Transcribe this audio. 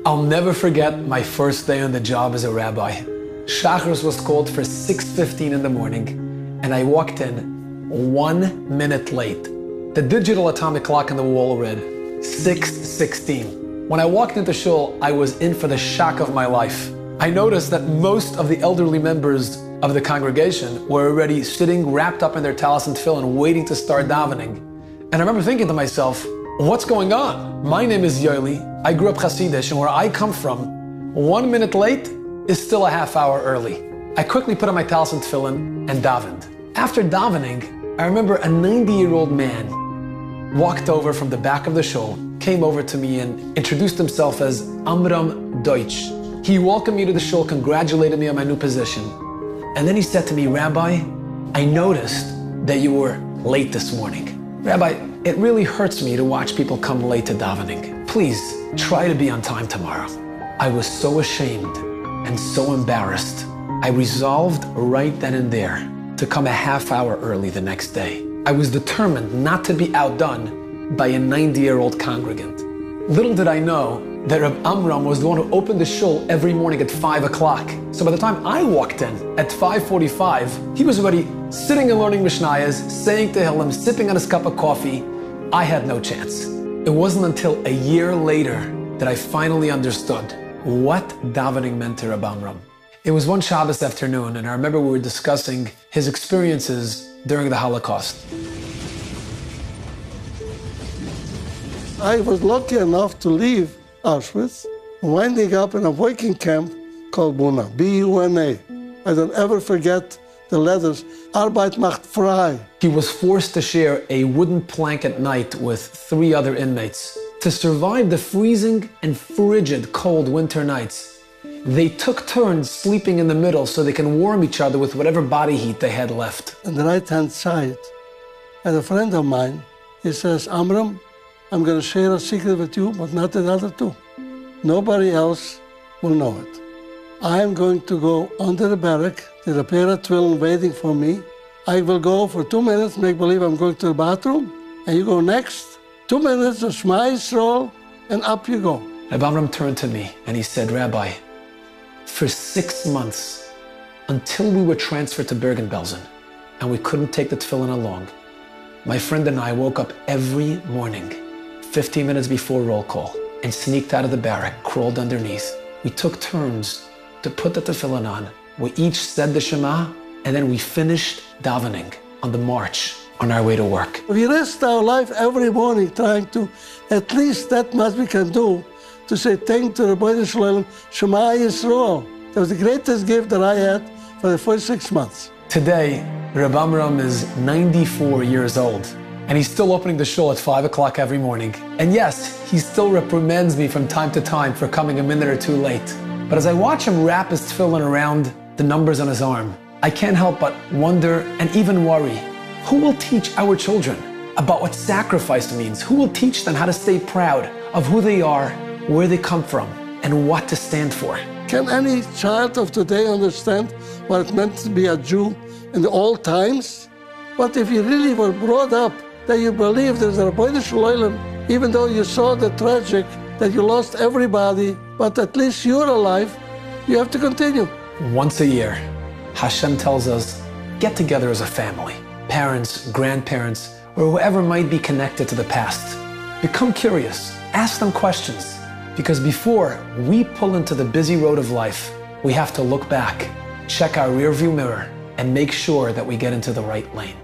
I'll never forget my first day on the job as a rabbi. Shachris was called for 6:15 in the morning, and I walked in 1 minute late. The digital atomic clock on the wall read 6:16. When I walked into shul, I was in for the shock of my life. I noticed that most of the elderly members of the congregation were already sitting wrapped up in their talis and tefillin, waiting to start davening. And I remember thinking to myself, what's going on? My name is Yoeli. I grew up Hasidish, and where I come from, 1 minute late is still a half hour early. I quickly put on my talis and tefillin and davened. After davening, I remember a 90-year-old man walked over from the back of the shul, came over to me and introduced himself as Amram Deutsch. He welcomed me to the shul, congratulated me on my new position. And then he said to me, Rabbi, I noticed that you were late this morning. Rabbi, it really hurts me to watch people come late to davening. Please, try to be on time tomorrow. I was so ashamed and so embarrassed. I resolved right then and there to come a half hour early the next day. I was determined not to be outdone by a 90-year-old congregant. Little did I know that Reb Amram was the one who opened the shul every morning at 5 o'clock. So by the time I walked in at 5:45, he was already sitting and learning Mishnayos, saying Tehillim, sipping on his cup of coffee. I had no chance. It wasn't until a year later that I finally understood what davening meant to Reb Amram. It was one Shabbos afternoon, and I remember we were discussing his experiences during the Holocaust. I was lucky enough to leave Auschwitz, winding up in a working camp called Buna, B-U-N-A. I don't ever forget the letters, Arbeit macht frei. He was forced to share a wooden plank at night with 3 other inmates. To survive the freezing and frigid cold winter nights, they took turns sleeping in the middle so they can warm each other with whatever body heat they had left. On the right-hand side, and a friend of mine, he says, Amram, I'm going to share a secret with you, but not the other two. Nobody else will know it. I'm going to go under the barrack. There's a pair of tefillin waiting for me. I will go for 2 minutes, make believe I'm going to the bathroom, and you go next. 2 minutes of Shema Yisrael, and up you go. Rabbi Amram turned to me and he said, Rabbi, for 6 months, until we were transferred to Bergen-Belsen, and we couldn't take the tefillin along, my friend and I woke up every morning, 15 minutes before roll call, and sneaked out of the barrack, crawled underneath. We took turns to put the tefillin on. We each said the Shema, and then we finished davening on the march on our way to work. We risked our life every morning trying to, at least that much we can do, to say thank to the Rebbeinu Shalom, Shema Yisrael. That was the greatest gift that I had for the first 6 months. Today, Reb Amram is 94 years old, and he's still opening the shul at 5 o'clock every morning. And yes, he still reprimands me from time to time for coming a minute or two late. But as I watch him wrap his tefillin around the numbers on his arm, I can't help but wonder and even worry, who will teach our children about what sacrifice means? Who will teach them how to stay proud of who they are, where they come from, and what to stand for? Can any child of today understand what it meant to be a Jew in the old times? But if you really were brought up that you believe there's a Rebbeinu Shalom, even though you saw the tragic, that you lost everybody, but at least you're alive, you have to continue. Once a year, Hashem tells us, get together as a family, parents, grandparents, or whoever might be connected to the past. Become curious, ask them questions, because before we pull into the busy road of life, we have to look back, check our rearview mirror, and make sure that we get into the right lane.